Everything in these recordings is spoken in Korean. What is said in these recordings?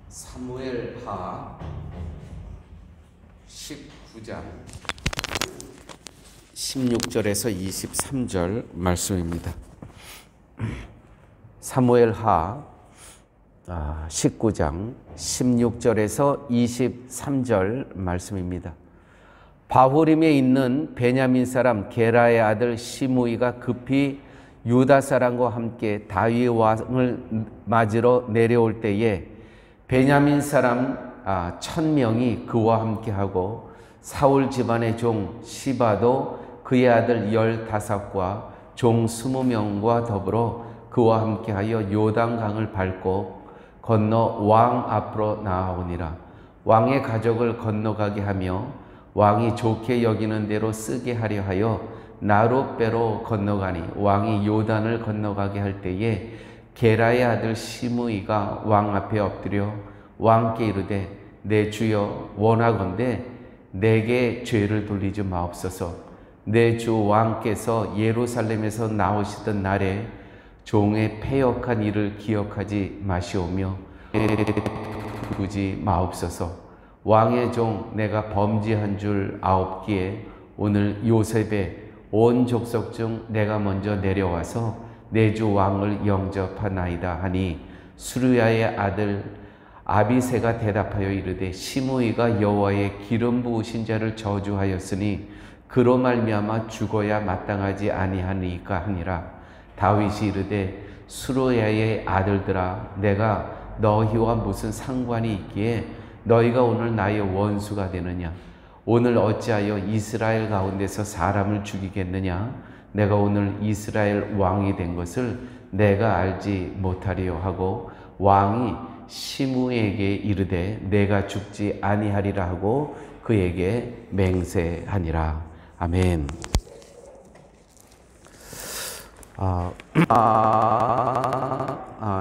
사무엘하 19장 16절에서 23절 말씀입니다. 사무엘하 19장 16절에서 23절 말씀입니다. 바후림에 있는 베냐민 사람 게라의 아들 시므이가 급히 유다 사람과 함께 다윗 왕을 맞으러 내려올 때에 베냐민 사람 1000명이 그와 함께하고 사울 집안의 종 시바도 그의 아들 15과 종 20명과 더불어 그와 함께하여 요단강을 밟고 건너 왕 앞으로 나아오니라. 왕의 가족을 건너가게 하며 왕이 좋게 여기는 대로 쓰게 하려 하여 나룻배로 건너가니 왕이 요단을 건너가게 할 때에 게라의 아들 시므이가 왕 앞에 엎드려 왕께 이르되 내 주여 원하건대 내게 죄를 돌리지 마옵소서. 내 주 왕께서 예루살렘에서 나오시던 날에 종의 패역한 일을 기억하지 마시오며 두지 마옵소서. 왕의 종 내가 범죄한 줄 아옵기에 오늘 요셉의 온 족속 중 내가 먼저 내려와서 내 주 왕을 영접하나이다 하니 수르야의 아들 아비새가 대답하여 이르되 시므이가 여호와의 기름 부으신 자를 저주하였으니 그로 말미암아 죽어야 마땅하지 아니하니까 하니라. 다윗이 이르되 수르야의 아들들아 내가 너희와 무슨 상관이 있기에 너희가 오늘 나의 원수가 되느냐? 오늘 어찌하여 이스라엘 가운데서 사람을 죽이겠느냐? 내가 오늘 이스라엘 왕이 된 것을 내가 알지 못하리요 하고 왕이 시므에게 이르되 내가 죽지 아니하리라 하고 그에게 맹세하니라. 아멘.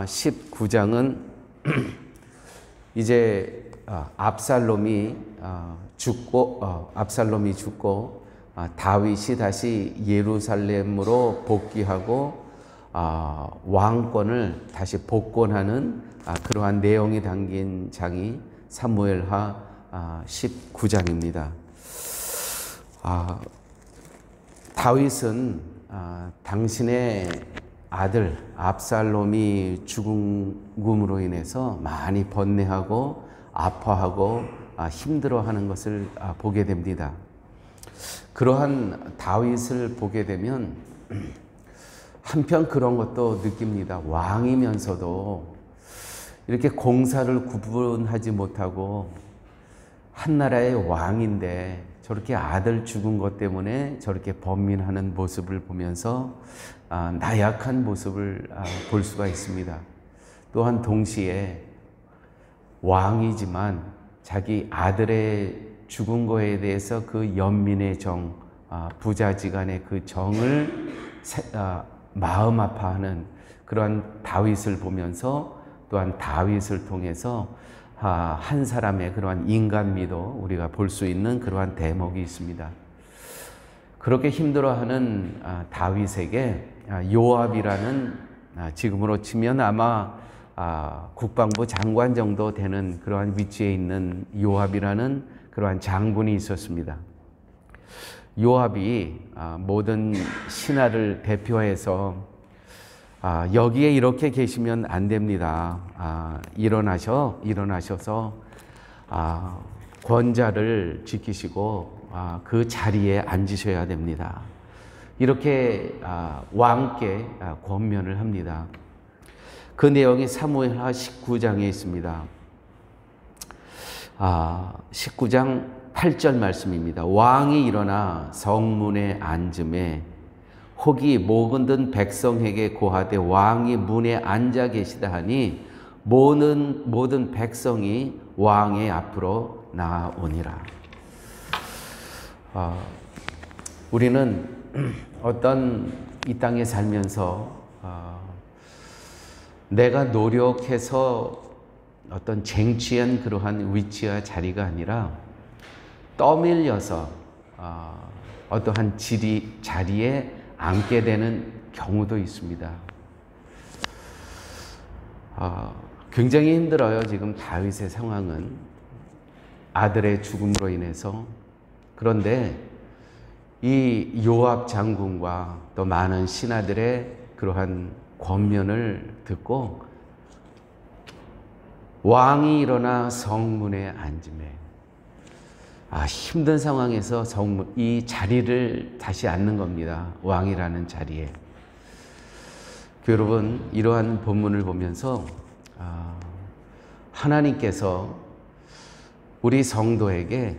19장은 이제 압살롬이 죽고 다윗이 다시 예루살렘으로 복귀하고 왕권을 다시 복권하는 그러한 내용이 담긴 장이 사무엘하 19장입니다. 다윗은 당신의 아들 압살롬이 죽음으로 인해서 많이 번뇌하고 아파하고 힘들어하는 것을 보게 됩니다. 그러한 다윗을 보게 되면 한편 그런 것도 느낍니다. 왕이면서도 이렇게 공사를 구분하지 못하고 한 나라의 왕인데 저렇게 아들 죽은 것 때문에 저렇게 번민하는 모습을 보면서 나약한 모습을 볼 수가 있습니다. 또한 동시에 왕이지만 자기 아들의 죽은 거에 대해서 그 연민의 정, 부자지간의 그 정을 마음 아파하는 그러한 다윗을 보면서 또한 다윗을 통해서 한 사람의 그러한 인간미도 우리가 볼 수 있는 그러한 대목이 있습니다. 그렇게 힘들어하는 다윗에게 요압이라는 지금으로 치면 아마 국방부 장관 정도 되는 그러한 위치에 있는 요압이라는 그러한 장군이 있었습니다. 요압이 모든 신하를 대표해서 여기에 이렇게 계시면 안 됩니다. 일어나셔서 권자를 지키시고 그 자리에 앉으셔야 됩니다. 이렇게 왕께 권면을 합니다. 그 내용이 사무엘하 19장에 있습니다. 19장 8절 말씀입니다. 왕이 일어나 성문에 앉음에 혹이 목은 든 백성에게 고하되 왕이 문에 앉아 계시다 하니 모든 백성이 왕의 앞으로 나아오니라. 우리는 어떤 이 땅에 살면서 내가 노력해서 어떤 쟁취한 그러한 위치와 자리가 아니라 떠밀려서 어떠한 자리에 앉게 되는 경우도 있습니다. 굉장히 힘들어요. 지금 다윗의 상황은 아들의 죽음으로 인해서. 그런데 이 요압 장군과 또 많은 신하들의 그러한 권면을 듣고 왕이 일어나 성문에 앉으매. 힘든 상황에서 이 자리를 다시 앉는 겁니다. 왕이라는 자리에. 여러분, 이러한 본문을 보면서 하나님께서 우리 성도에게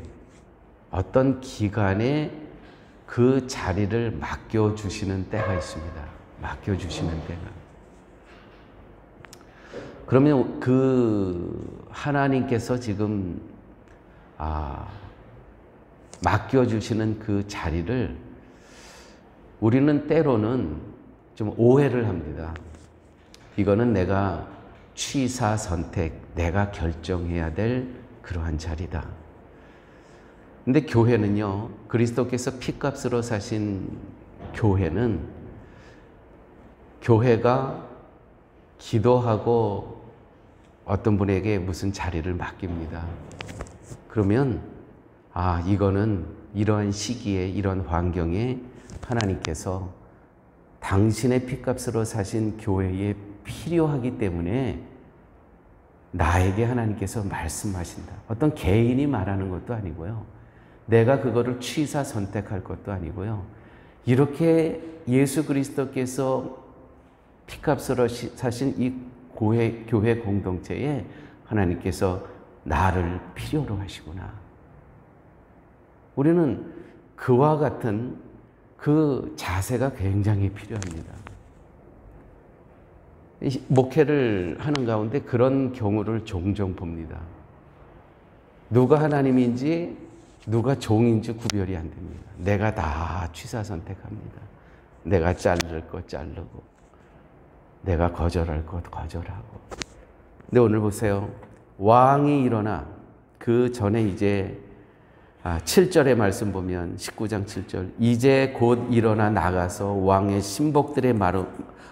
어떤 기간에 그 자리를 맡겨주시는 때가 있습니다. 맡겨주시는 때가. 그러면 그 하나님께서 지금 맡겨주시는 그 자리를 우리는 때로는 좀 오해를 합니다. 이거는 내가 취사 선택, 내가 결정해야 될 그러한 자리다. 근데 교회는요, 그리스도께서 피값으로 사신 교회가 기도하고 어떤 분에게 무슨 자리를 맡깁니다. 그러면 이거는 이러한 시기에 이런 환경에 하나님께서 당신의 피값으로 사신 교회에 필요하기 때문에 나에게 하나님께서 말씀하신다. 어떤 개인이 말하는 것도 아니고요. 내가 그거를 취사 선택할 것도 아니고요. 이렇게 예수 그리스도께서 피값으로 사신 이 교회 공동체에 하나님께서 나를 필요로 하시구나. 우리는 그와 같은 그 자세가 굉장히 필요합니다. 목회를 하는 가운데 그런 경우를 종종 봅니다. 누가 하나님인지 누가 종인지 구별이 안 됩니다. 내가 다 취사 선택합니다. 내가 자를 것 자르고 내가 거절할 것 거절하고. 근데 오늘 보세요. 왕이 일어나 그 전에 이제 7절의 말씀 보면 19장 7절 이제 곧 일어나 나가서 왕의 신복들의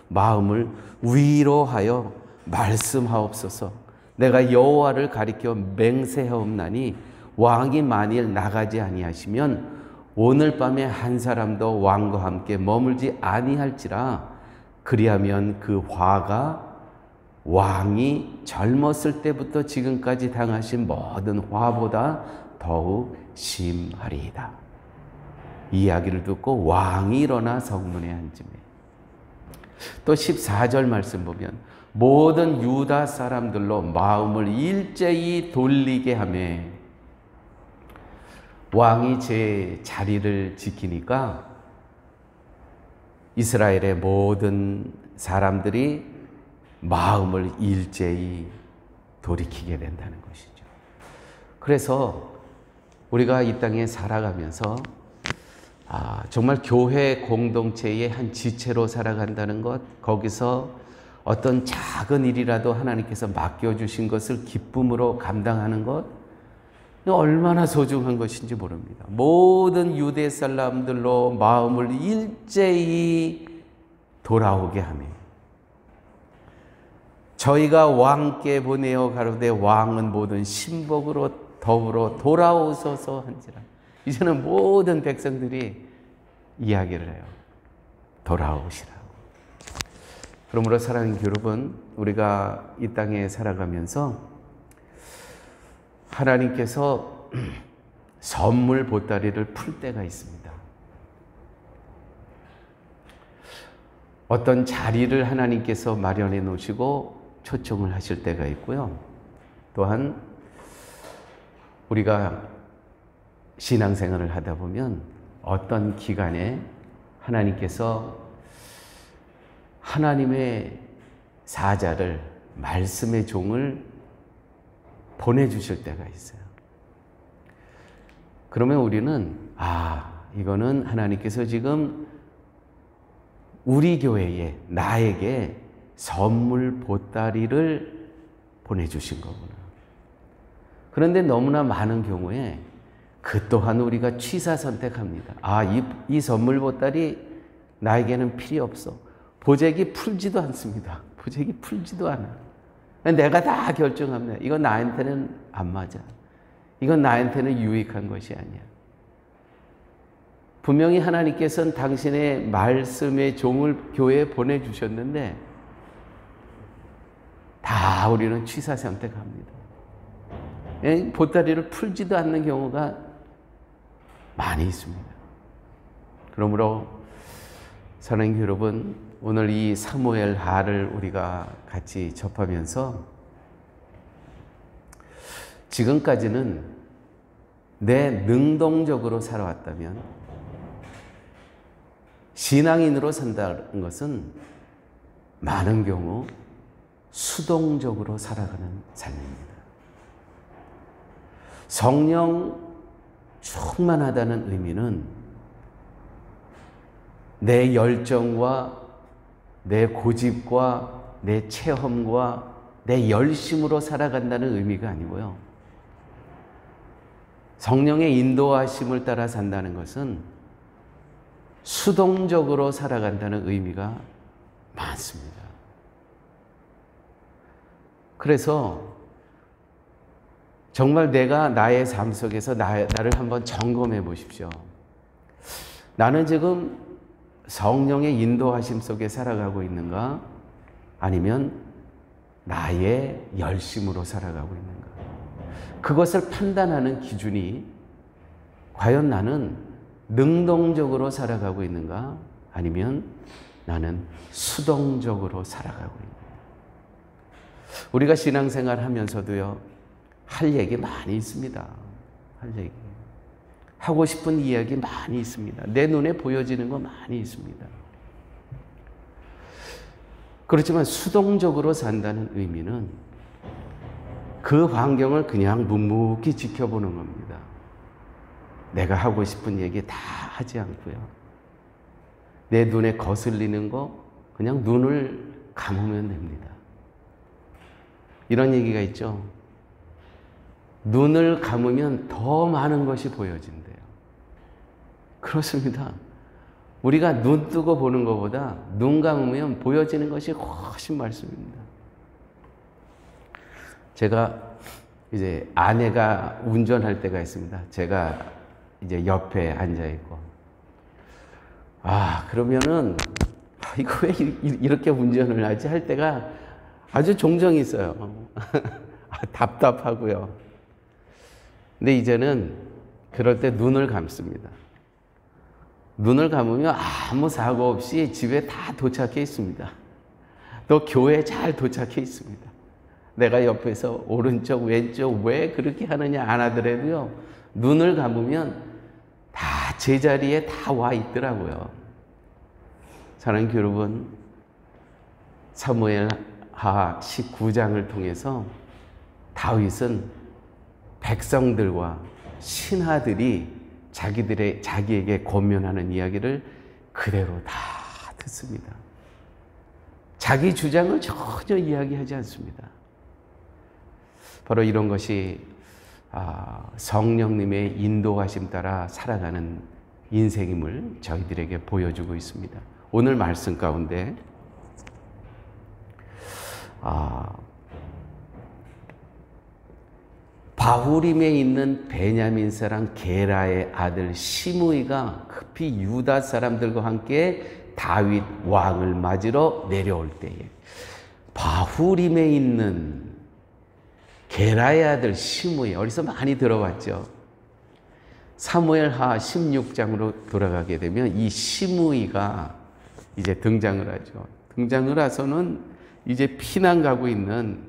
마음을 위로하여 말씀하옵소서. 내가 여호와를 가리켜 맹세하옵나니 왕이 만일 나가지 아니하시면 오늘 밤에 한 사람도 왕과 함께 머물지 아니할지라. 그리하면 그 화가 왕이 젊었을 때부터 지금까지 당하신 모든 화보다 더욱 심하리이다. 이 이야기를 듣고 왕이 일어나 성문에 앉으매. 또 14절 말씀 보면 모든 유다 사람들로 마음을 일제히 돌리게 하며. 왕이 제 자리를 지키니까 이스라엘의 모든 사람들이 마음을 일제히 돌이키게 된다는 것이죠. 그래서 우리가 이 땅에 살아가면서 정말 교회 공동체의 한 지체로 살아간다는 것, 거기서 어떤 작은 일이라도 하나님께서 맡겨주신 것을 기쁨으로 감당하는 것, 얼마나 소중한 것인지 모릅니다. 모든 유대 사람들로 마음을 일제히 돌아오게 하며 저희가 왕께 보내어 가로되 왕은 모든 신복으로 더불어 돌아오소서 한지라. 이제는 모든 백성들이 이야기를 해요. 돌아오시라고. 그러므로 사랑하는 여러분, 우리가 이 땅에 살아가면서 하나님께서 선물 보따리를 풀 때가 있습니다. 어떤 자리를 하나님께서 마련해 놓으시고 초청을 하실 때가 있고요. 또한 우리가 신앙생활을 하다 보면 어떤 기간에 하나님께서 하나님의 사자를, 말씀의 종을 보내주실 때가 있어요. 그러면 우리는 이거는 하나님께서 지금 우리 교회에, 나에게 선물 보따리를 보내주신 거구나. 그런데 너무나 많은 경우에 그 또한 우리가 취사 선택합니다. 이 선물 보따리 나에게는 필요 없어. 보재기 풀지도 않습니다. 보재기 풀지도 않아. 내가 다 결정합니다. 이건 나한테는 안 맞아. 이건 나한테는 유익한 것이 아니야. 분명히 하나님께서는 당신의 말씀의 종을 교회에 보내주셨는데 다 우리는 취사선택합니다. 보따리를 풀지도 않는 경우가 많이 있습니다. 그러므로 사랑하는 여러분, 오늘 이 사무엘 하를 우리가 같이 접하면서 지금까지는 내 능동적으로 살아왔다면 신앙인으로 산다는 것은 많은 경우 수동적으로 살아가는 삶입니다. 성령 충만하다는 의미는 내 열정과 내 고집과 내 체험과 내 열심으로 살아간다는 의미가 아니고요. 성령의 인도하심을 따라 산다는 것은 수동적으로 살아간다는 의미가 많습니다. 그래서 정말 내가 나의 삶 속에서 나를 한번 점검해 보십시오. 나는 지금 성령의 인도하심 속에 살아가고 있는가? 아니면 나의 열심으로 살아가고 있는가? 그것을 판단하는 기준이 과연 나는 능동적으로 살아가고 있는가? 아니면 나는 수동적으로 살아가고 있는가? 우리가 신앙생활 하면서도요, 할 얘기 많이 있습니다. 할 얘기. 하고 싶은 이야기 많이 있습니다. 내 눈에 보여지는 거 많이 있습니다. 그렇지만 수동적으로 산다는 의미는 그 환경을 그냥 묵묵히 지켜보는 겁니다. 내가 하고 싶은 얘기 다 하지 않고요. 내 눈에 거슬리는 거 그냥 눈을 감으면 됩니다. 이런 얘기가 있죠. 눈을 감으면 더 많은 것이 보여진대요. 그렇습니다. 우리가 눈 뜨고 보는 것보다 눈 감으면 보여지는 것이 훨씬 많습니다. 제가 이제 아내가 운전할 때가 있습니다. 제가 이제 옆에 앉아 있고, 그러면은 이거 왜 이렇게 운전을 하지 할 때가 아주 종종 있어요. 답답하고요. 근데 이제는 그럴 때 눈을 감습니다. 눈을 감으면 아무 사고 없이 집에 다 도착해 있습니다. 또 교회에 잘 도착해 있습니다. 내가 옆에서 오른쪽 왼쪽 왜 그렇게 하느냐 안 하더라도요, 눈을 감으면 다 제자리에 다 와 있더라고요. 사랑하는 여러분, 사무엘하 19장을 통해서 다윗은 백성들과 신하들이 자기에게 권면하는 이야기를 그대로 다 듣습니다. 자기 주장을 전혀 이야기하지 않습니다. 바로 이런 것이 성령님의 인도하심 따라 살아가는 인생임을 저희들에게 보여주고 있습니다. 오늘 말씀 가운데 바후림에 있는 베냐민 사람 게라의 아들 시므이가 급히 유다 사람들과 함께 다윗 왕을 맞으러 내려올 때에 바후림에 있는 게라의 아들 시므이, 어디서 많이 들어봤죠? 사무엘하 16장으로 돌아가게 되면 이 시므이가 이제 등장을 하죠. 등장을 해서는 이제 피난 가고 있는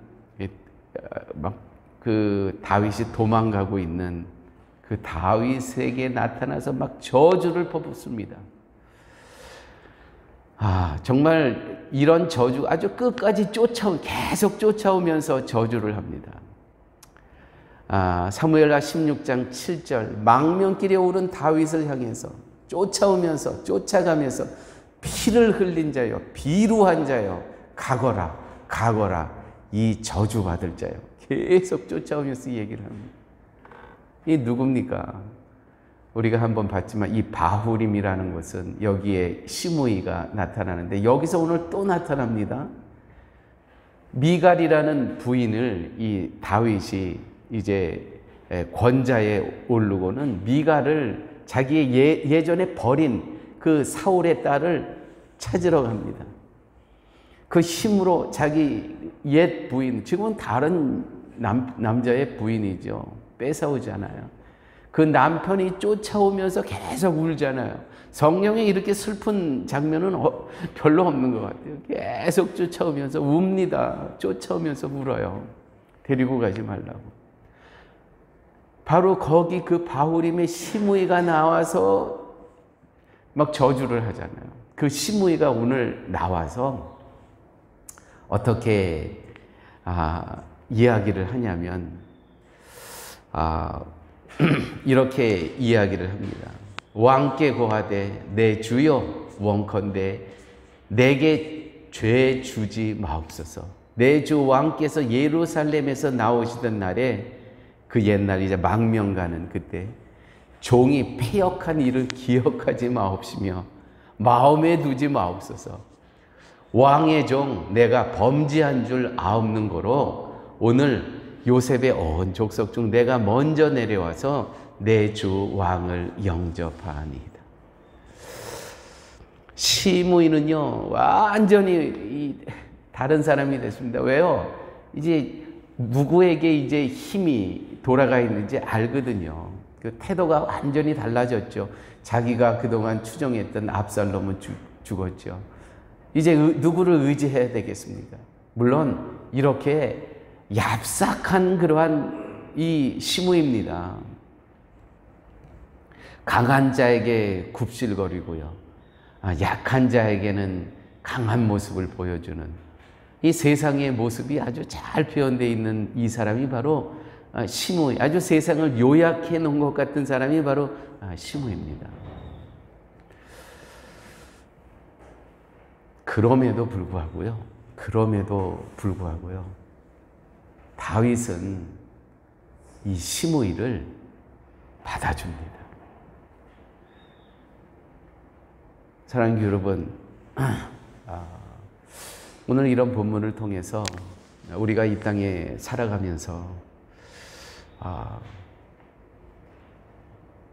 그 다윗이 도망가고 있는 그 다윗에게 나타나서 막 저주를 퍼붓습니다. 정말 이런 저주 아주 끝까지 계속 쫓아오면서 저주를 합니다. 사무엘하 16장 7절, 망명길에 오른 다윗을 향해서 쫓아가면서 피를 흘린 자여, 비루한 자여, 가거라, 이 저주받을 자여. 계속 쫓아오면서 얘기를 합니다. 이 누굽니까? 우리가 한번 봤지만 이 바후림이라는 것은 여기에 시므이가 나타나는데 여기서 오늘 또 나타납니다. 미갈이라는 부인을 이 다윗이 이제 권자에 오르고는 미갈을 자기의 예전에 버린 그 사울의 딸을 찾으러 갑니다. 그 힘으로 자기 옛 부인, 지금은 다른 남자의 부인이죠. 뺏어오잖아요. 그 남편이 쫓아오면서 계속 울잖아요. 성경에 이렇게 슬픈 장면은 별로 없는 것 같아요. 계속 쫓아오면서 웁니다. 쫓아오면서 울어요. 데리고 가지 말라고. 바로 거기 그 바후림의 시므이가 나와서 막 저주를 하잖아요. 그 시므이가 오늘 나와서 어떻게 이야기를 하냐면 이렇게 이야기를 합니다. 왕께 고하되 내 주여 원컨대 내게 죄 주지 마옵소서. 내 주 왕께서 예루살렘에서 나오시던 날에 그 옛날 이제 망명 가는 그때 종이 패역한 일을 기억하지 마옵시며 마음에 두지 마옵소서. 왕의 종 내가 범죄한 줄 아옵는 거로 오늘 요셉의 온 족속 중 내가 먼저 내려와서 내 주 왕을 영접하니이다. 시므이는요 완전히 다른 사람이 됐습니다. 왜요? 이제 누구에게 이제 힘이 돌아가 있는지 알거든요. 그 태도가 완전히 달라졌죠. 자기가 그동안 추종했던 압살롬은 죽었죠. 이제 누구를 의지해야 되겠습니까? 물론 이렇게 얍삭한 그러한 이 시므이입니다. 강한 자에게 굽실거리고요. 약한 자에게는 강한 모습을 보여주는 이 세상의 모습이 아주 잘 표현되어 있는 이 사람이 바로 시므이, 아주 세상을 요약해 놓은 것 같은 사람이 바로 시므이입니다. 그럼에도 불구하고요. 다윗은 이 시므이를 받아줍니다. 사랑하는 여러분, 오늘 이런 본문을 통해서 우리가 이 땅에 살아가면서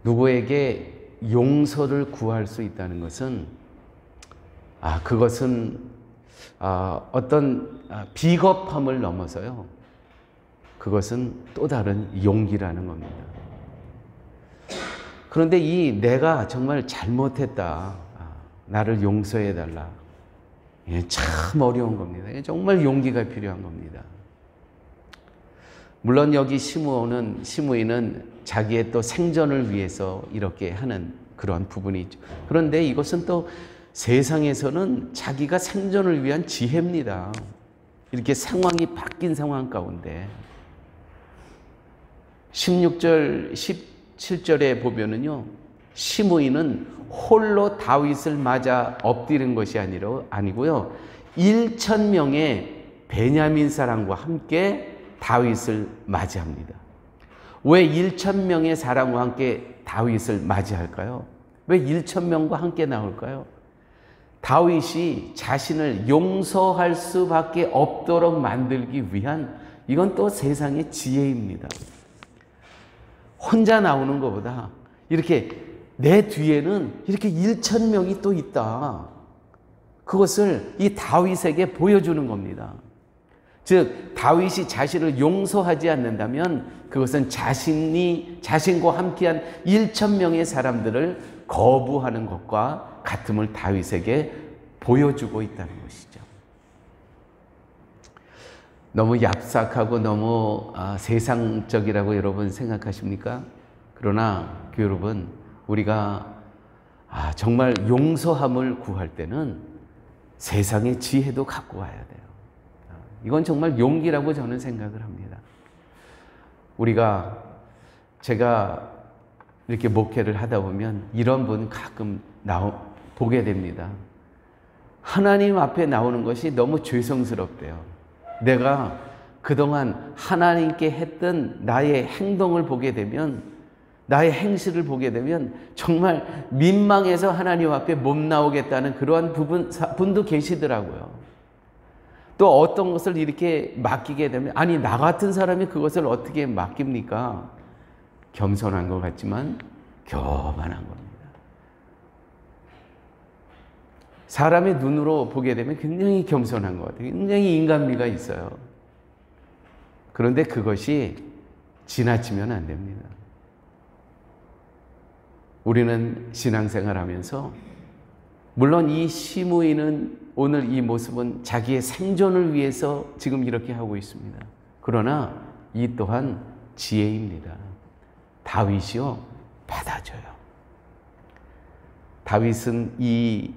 누구에게 용서를 구할 수 있다는 것은 그것은 어떤 비겁함을 넘어서요. 그것은 또 다른 용기라는 겁니다. 그런데 내가 정말 잘못했다. 나를 용서해달라. 참 어려운 겁니다. 정말 용기가 필요한 겁니다. 물론 여기 시므이는 자기의 또 생존을 위해서 이렇게 하는 그런 부분이 있죠. 그런데 이것은 또 세상에서는 자기가 생존을 위한 지혜입니다. 이렇게 상황이 바뀐 상황 가운데 16절, 17절에 보면은요, 시므이는 홀로 다윗을 맞아 엎드린 것이 아니고요, 1,000명의 베냐민 사람과 함께 다윗을 맞이합니다. 왜 1,000명의 사람과 함께 다윗을 맞이할까요? 왜 1,000명과 함께 나올까요? 다윗이 자신을 용서할 수밖에 없도록 만들기 위한, 이건 또 세상의 지혜입니다. 혼자 나오는 것보다 이렇게 내 뒤에는 이렇게 1,000명이 또 있다. 그것을 이 다윗에게 보여주는 겁니다. 즉 다윗이 자신을 용서하지 않는다면 그것은 자신과 함께한 1,000명의 사람들을 거부하는 것과 같음을 다윗에게 보여주고 있다는 것이죠. 너무 얍삭하고 너무 세상적이라고 여러분 생각하십니까? 그러나 여러분, 우리가 정말 용서함을 구할 때는 세상의 지혜도 갖고 와야 돼요. 이건 정말 용기라고 저는 생각을 합니다. 제가 이렇게 목회를 하다 보면 이런 분 가끔 보게 됩니다. 하나님 앞에 나오는 것이 너무 죄송스럽대요. 내가 그동안 하나님께 했던 나의 행동을 보게 되면, 나의 행실을 보게 되면 정말 민망해서 하나님 앞에 못 나오겠다는 그러한 분도 계시더라고요. 또 어떤 것을 이렇게 맡기게 되면, 아니 나 같은 사람이 그것을 어떻게 맡깁니까? 겸손한 것 같지만 교만한 겁니다. 사람의 눈으로 보게 되면 굉장히 겸손한 것 같아요. 굉장히 인간미가 있어요. 그런데 그것이 지나치면 안 됩니다. 우리는 신앙생활 하면서, 물론 이 시므이는 오늘 이 모습은 자기의 생존을 위해서 지금 이렇게 하고 있습니다. 그러나 이 또한 지혜입니다. 다윗이요, 받아줘요. 다윗은 이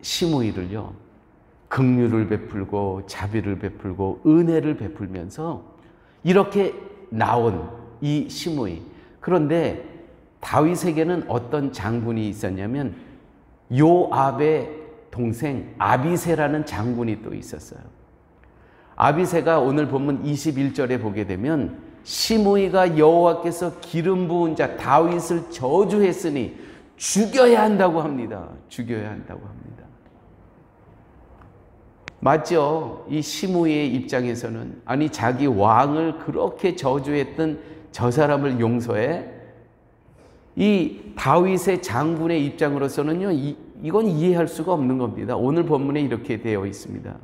시므이를요, 긍휼을 베풀고 자비를 베풀고 은혜를 베풀면서 이렇게 나온 이 시므이. 그런데 다윗에게는 어떤 장군이 있었냐면 요압의 동생 아비새라는 장군이 또 있었어요. 아비새가 오늘 본문 21절에 보게 되면 시므이가 여호와께서 기름 부은 자 다윗을 저주했으니 죽여야 한다고 합니다. 죽여야 한다고 합니다. 맞죠? 이 시므이의 입장에서는, 아니 자기 왕을 그렇게 저주했던 저 사람을 용서해? 이 다윗의 장군의 입장으로서는요, 이건 이해할 수가 없는 겁니다. 오늘 본문에 이렇게 되어 있습니다.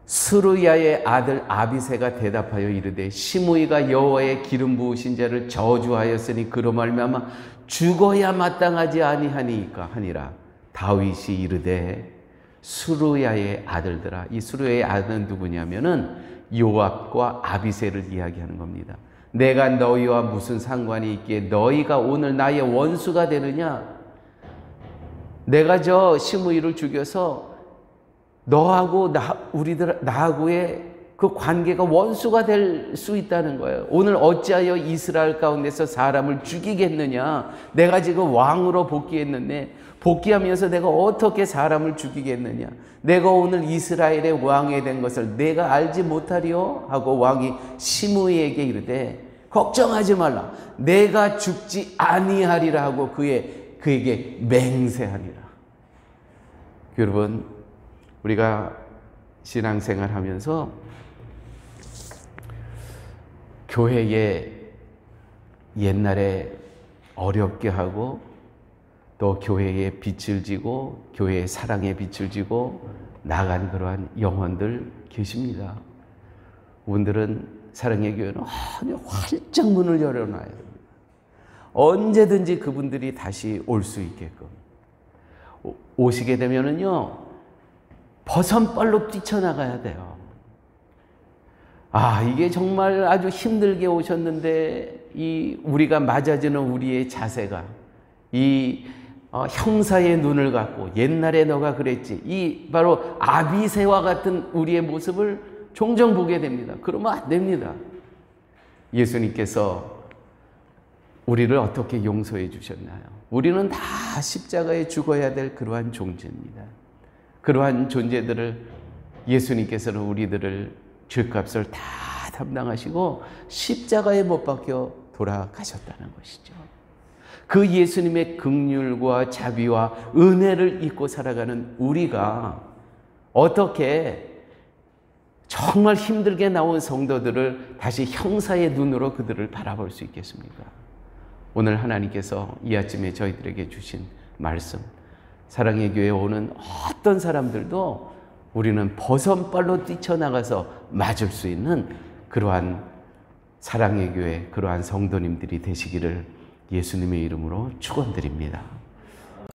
스루야의 아들 아비새가 대답하여 이르되 시므이가 여호와의 기름 부으신 자를 저주하였으니 그로 말미암아 죽어야 마땅하지 아니하니까 하니라. 다윗이 이르되 스루야의 아들들아. 이 스루야의 아들은 누구냐면은 요압과 아비새를 이야기하는 겁니다. 내가 너희와 무슨 상관이 있기에 너희가 오늘 나의 원수가 되느냐? 내가 저 시므이를 죽여서 너하고 나하고의 그 관계가 원수가 될 수 있다는 거예요. 오늘 어찌하여 이스라엘 가운데서 사람을 죽이겠느냐? 내가 지금 왕으로 복귀했는데 복귀하면서 내가 어떻게 사람을 죽이겠느냐? 내가 오늘 이스라엘의 왕이 된 것을 내가 알지 못하리요? 하고 왕이 시므이에게 이르되 걱정하지 말라. 내가 죽지 아니하리라 하고 그에게 맹세하니라. 여러분, 우리가 신앙생활 하면서 교회에 옛날에 어렵게 하고 또 교회에 빛을 지고 교회의 사랑에 빛을 지고 나간 그러한 영혼들 계십니다. 그분들은 사랑의 교회는 활짝 문을 열어놔요. 언제든지 그분들이 다시 올 수 있게끔. 오시게 되면은요, 버선발로 뛰쳐나가야 돼요. 아, 이게 정말 아주 힘들게 오셨는데 우리가 맞아지는 우리의 자세가 형사의 눈을 갖고 옛날에 너가 그랬지, 바로 아비새와 같은 우리의 모습을 종종 보게 됩니다. 그러면 안 됩니다. 예수님께서 우리를 어떻게 용서해 주셨나요? 우리는 다 십자가에 죽어야 될 그러한 존재입니다. 그러한 존재들을 예수님께서는 우리들을 죄값을 다 담당하시고 십자가에 못 박혀 돌아가셨다는 것이죠. 그 예수님의 긍휼과 자비와 은혜를 잊고 살아가는 우리가 어떻게 정말 힘들게 나온 성도들을 다시 형사의 눈으로 그들을 바라볼 수 있겠습니까? 오늘 하나님께서 이 아침에 저희들에게 주신 말씀, 사랑의 교회에 오는 어떤 사람들도 우리는 버선발로 뛰쳐나가서 맞을 수 있는 그러한 사랑의 교회, 그러한 성도님들이 되시기를 예수님의 이름으로 축원드립니다.